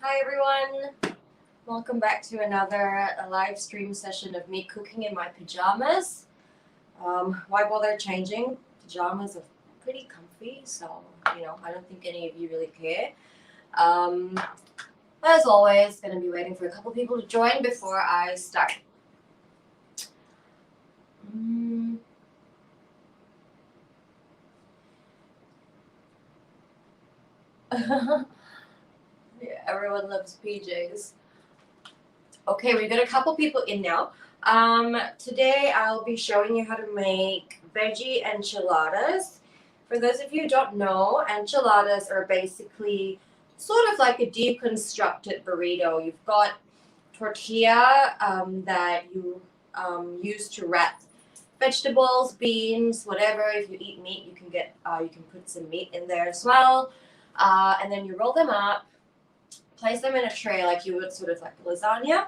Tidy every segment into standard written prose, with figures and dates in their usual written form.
Hi everyone, welcome back to another live stream session of me cooking in my pajamas. Why bother changing? Pajamas are pretty comfy, so I don't think any of you really care. As always, gonna be waiting for a couple people to join before I start. Yeah, everyone loves PJs. Okay, we've got a couple people in now. Today I'll be showing you how to make veggie enchiladas. For those of you who don't know, enchiladas are basically sort of like a deconstructed burrito. You've got tortilla that you use to wrap vegetables, beans, whatever. If you eat meat, you can put some meat in there as well, and then you roll them up, place them in a tray like you would sort of like lasagna.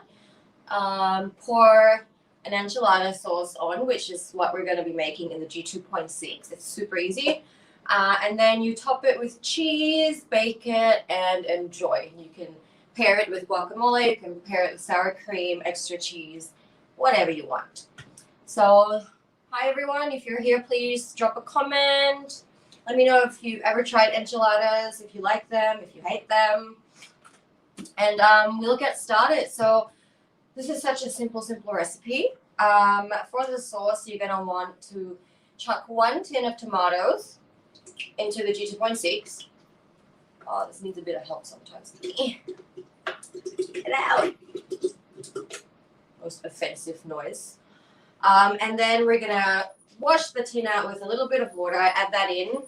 Pour an enchilada sauce on, which is what we're going to be making in the G2.6. It's super easy. And then you top it with cheese, bake it, and enjoy. You can pair it with guacamole, you can pair it with sour cream, extra cheese, whatever you want. So, hi everyone. If you're here, please drop a comment. Let me know if you've ever tried enchiladas, if you like them, if you hate them. And we'll get started. So this is such a simple recipe. For the sauce, you're going to want to chuck 1 tin of tomatoes into the G2.6. Oh, this needs a bit of help sometimes. Get out. Most offensive noise. And then we're going to wash the tin out with a little bit of water. Add that in.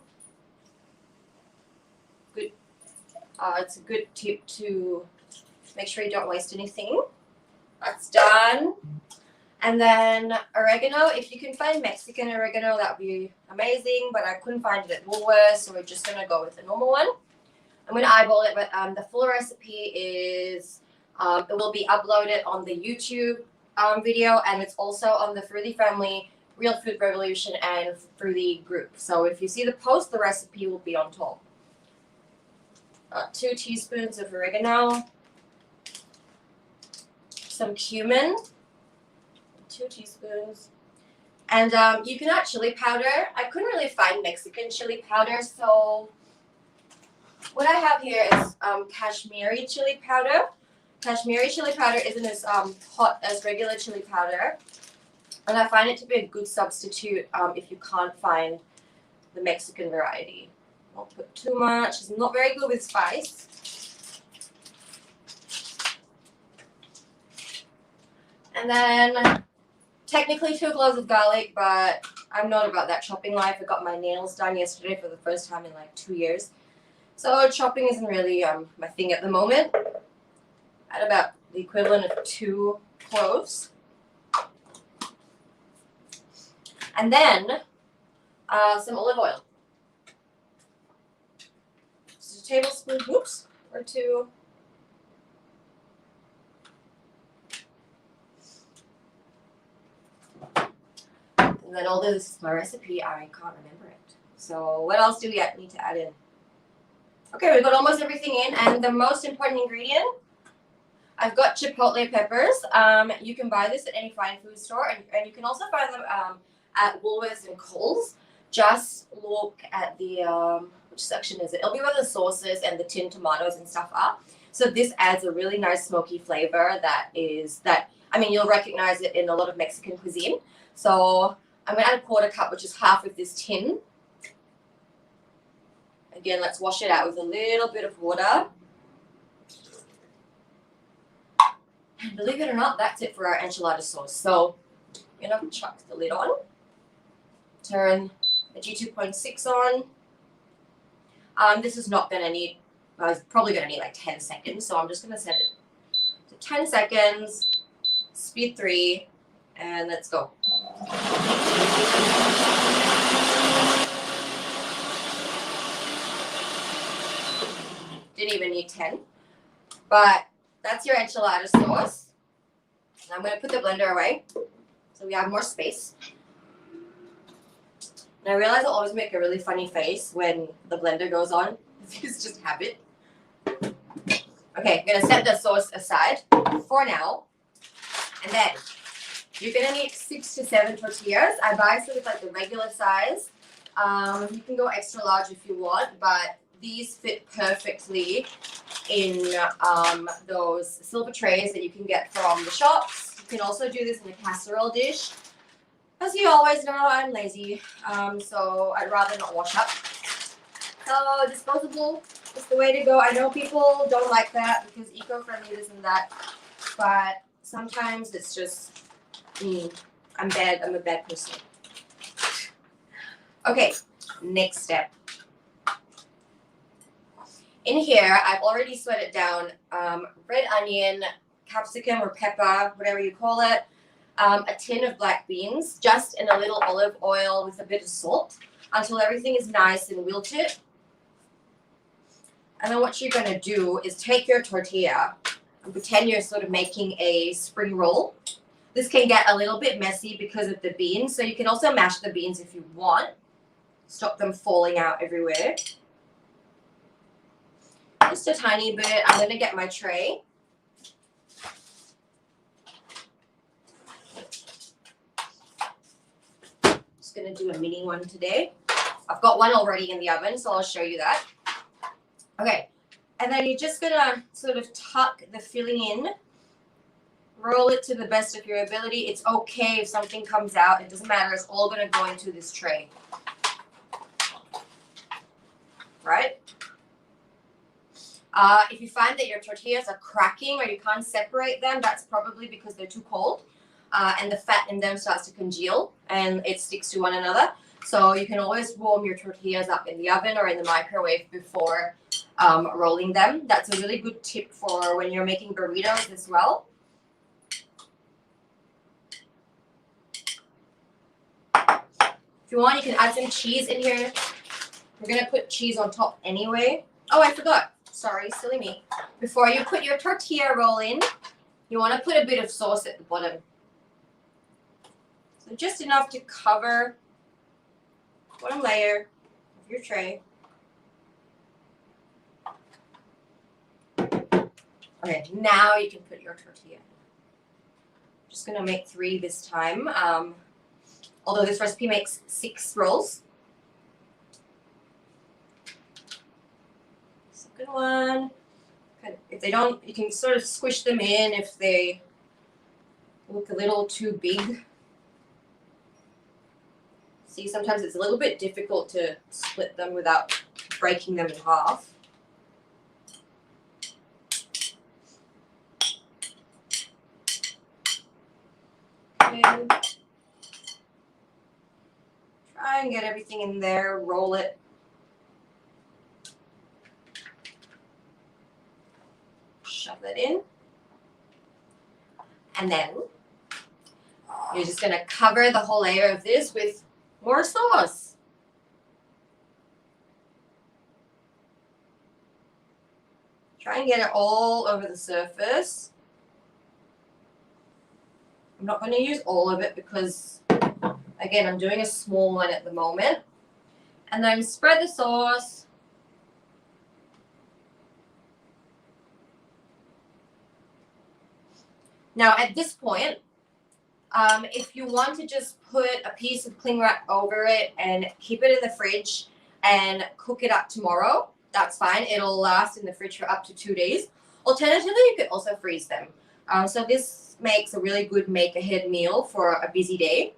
Good. It's a good tip to make sure you don't waste anything. That's done. And then oregano. If you can find Mexican oregano, that would be amazing, but I couldn't find it at Woolworths, so we're just going to go with the normal one. I'm going to eyeball it, but the full recipe is, it will be uploaded on the YouTube video, and it's also on the Fruity Family, Real Food Revolution, and Fruity group. So if you see the post, the recipe will be on top. 2 teaspoons of oregano. Some cumin, 2 teaspoons, and you can add chili powder. I couldn't really find Mexican chili powder, so what I have here is Kashmiri chili powder. Kashmiri chili powder isn't as hot as regular chili powder, and I find it to be a good substitute if you can't find the Mexican variety. Don't put too much. It's not very good with spice. And then technically 2 cloves of garlic, but I'm not about that chopping life. I got my nails done yesterday for the first time in like 2 years. So chopping isn't really my thing at the moment. At about the equivalent of 2 cloves. And then some olive oil. Just a tablespoon, or 2. And then although this is my recipe, I can't remember it. So what else do we need to add in? Okay, we've got almost everything in, and the most important ingredient, I've got chipotle peppers. You can buy this at any fine food store, and you can also find them at Woolworths and Coles. Just look at the, which section is it? It'll be where the sauces and the tinned tomatoes and stuff are. So this adds a really nice smoky flavor you'll recognize it in a lot of Mexican cuisine. So I'm going to add a 1/4 cup, which is half of this tin. Again, let's wash it out with a little bit of water. And believe it or not, that's it for our enchilada sauce. So I'm going to chuck the lid on. Turn the G2.6 on. This is not going to need, it's probably going to need like 10 seconds. So I'm just going to set it to 10 seconds, speed 3, and let's go. Didn't even need 10, but that's your enchilada sauce. And I'm going to put the blender away so we have more space. And I realize I always make a really funny face when the blender goes on. It's just habit. Okay, I'm gonna set the sauce aside for now. And then you're gonna need 6 to 7 tortillas. I buy sort of like the regular size. You can go extra large if you want, but these fit perfectly in those silver trays that you can get from the shops. You can also do this in a casserole dish. As you always know, I'm lazy, so I'd rather not wash up. So disposable is the way to go. I know people don't like that because eco-friendly this and that, but sometimes it's just me. I'm a bad person. Okay, next step. In here, I've already sweated down red onion, capsicum or pepper, whatever you call it, a tin of black beans, just in a little olive oil with a bit of salt until everything is nice and wilted. And then what you're going to do is take your tortilla and pretend you're sort of making a spring roll. This can get a little bit messy because of the beans, so you can also mash the beans if you want. Stop them falling out everywhere. Just a tiny bit. I'm going to get my tray. Just going to do a mini one today. I've got one already in the oven, so I'll show you that. Okay, and then you're just going to sort of tuck the filling in. Roll it to the best of your ability. It's okay if something comes out. It doesn't matter. It's all going to go into this tray. Right? If you find that your tortillas are cracking or you can't separate them, that's probably because they're too cold and the fat in them starts to congeal and it sticks to one another. So you can always warm your tortillas up in the oven or in the microwave before rolling them. That's a really good tip for when you're making burritos as well. If you want, you can add some cheese in here. We're going to put cheese on top anyway. Oh, I forgot. Sorry, silly me. Before you put your tortilla roll in, you want to put a bit of sauce at the bottom. So just enough to cover the bottom layer of your tray. Okay, now you can put your tortilla in. I'm just going to make 3 this time. Although this recipe makes 6 rolls. Second one. If they don't, you can sort of squish them in if they look a little too big. See, sometimes it's a little bit difficult to split them without breaking them in half. And try and get everything in there, roll it. Shove that in. And then you're just going to cover the whole layer of this with more sauce. Try and get it all over the surface. I'm not going to use all of it because, again, I'm doing a small one at the moment. And then spread the sauce. Now, at this point, if you want to just put a piece of cling wrap over it and keep it in the fridge and cook it up tomorrow, that's fine. It'll last in the fridge for up to 2 days. Alternatively, you could also freeze them. So this makes a really good make-ahead meal for a busy day.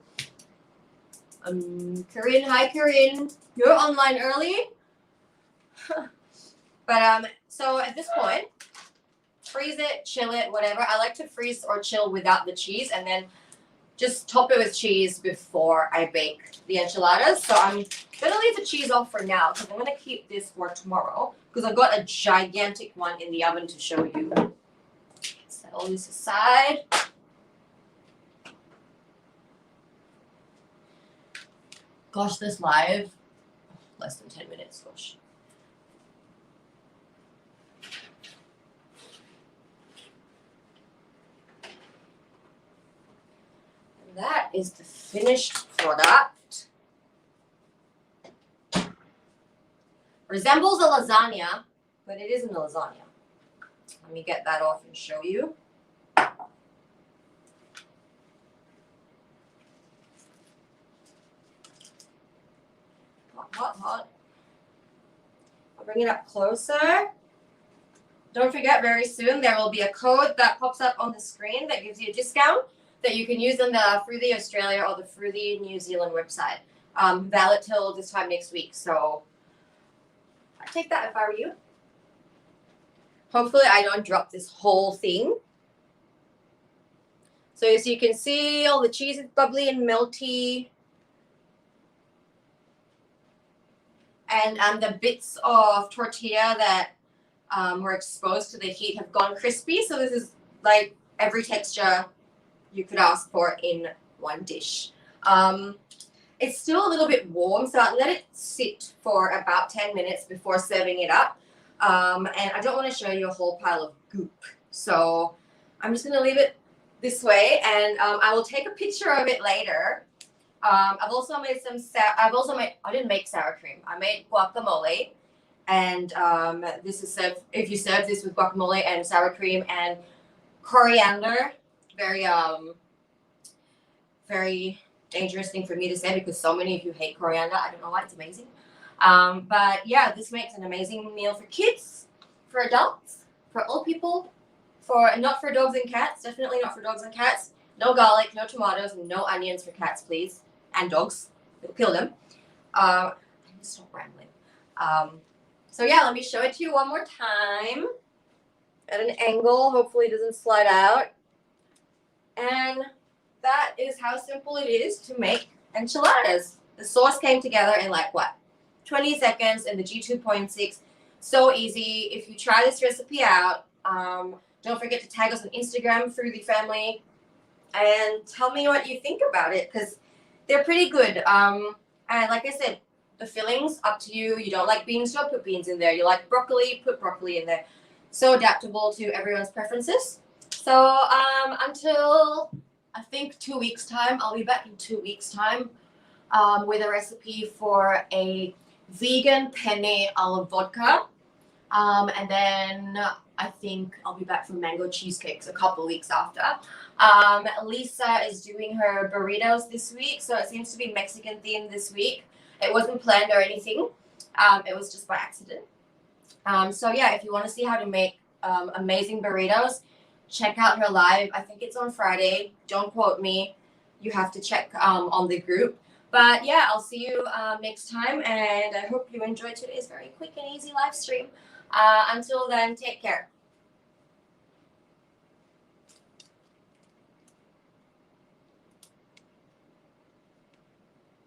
Corinne, hi Corinne. You're online early. But so at this point, freeze it, chill it, whatever. I like to freeze or chill without the cheese and then just top it with cheese before I bake the enchiladas. So I'm going to leave the cheese off for now because I'm going to keep this for tomorrow because I've got a gigantic one in the oven to show you. Set all this aside. Gosh, this live, less than 10 minutes, gosh. That is the finished product. Resembles a lasagna, but it isn't a lasagna. Let me get that off and show you. Hot. I'll bring it up closer. Don't forget, very soon there will be a code that pops up on the screen that gives you a discount that you can use on the Fruity Australia or the Fruity New Zealand website. Valid till this time next week. So I'd take that if I were you. Hopefully I don't drop this whole thing. So as you can see, all the cheese is bubbly and melty. And the bits of tortilla that were exposed to the heat have gone crispy. So this is like every texture you could ask for in one dish. It's still a little bit warm, so I let it sit for about 10 minutes before serving it up. And I don't want to show you a whole pile of goop. So I'm just going to leave it this way, and I will take a picture of it later. I've also made I didn't make sour cream. I made guacamole, and this is served, if you serve this with guacamole and sour cream and coriander, very dangerous thing for me to say because so many of you hate coriander. I don't know why, it's amazing. But yeah, this makes an amazing meal for kids, for adults, for old people, not for dogs and cats, definitely not for dogs and cats. No garlic, no tomatoes, no onions for cats, please. And dogs. It'll kill them. I'm going to stop rambling. So yeah, let me show it to you one more time. At an angle, hopefully it doesn't slide out. And that is how simple it is to make enchiladas. The sauce came together in like what? 20 seconds in the G2.6. So easy. If you try this recipe out, don't forget to tag us on Instagram, Fruity Family, and tell me what you think about it because they're pretty good. And like I said, the fillings, up to you. You don't like beans, don't put beans in there. You like broccoli, put broccoli in there. So adaptable to everyone's preferences. So until I think 2 weeks time, I'll be back in 2 weeks time with a recipe for a vegan penne alla vodka. And then I think I'll be back from mango cheesecakes a couple of weeks after. Lisa is doing her burritos this week, so it seems to be Mexican themed this week. It wasn't planned or anything. It was just by accident. So yeah, if you want to see how to make amazing burritos, check out her live. I think it's on Friday. Don't quote me. You have to check on the group. But yeah, I'll see you next time, and I hope you enjoyed today's very quick and easy live stream. Until then, take care.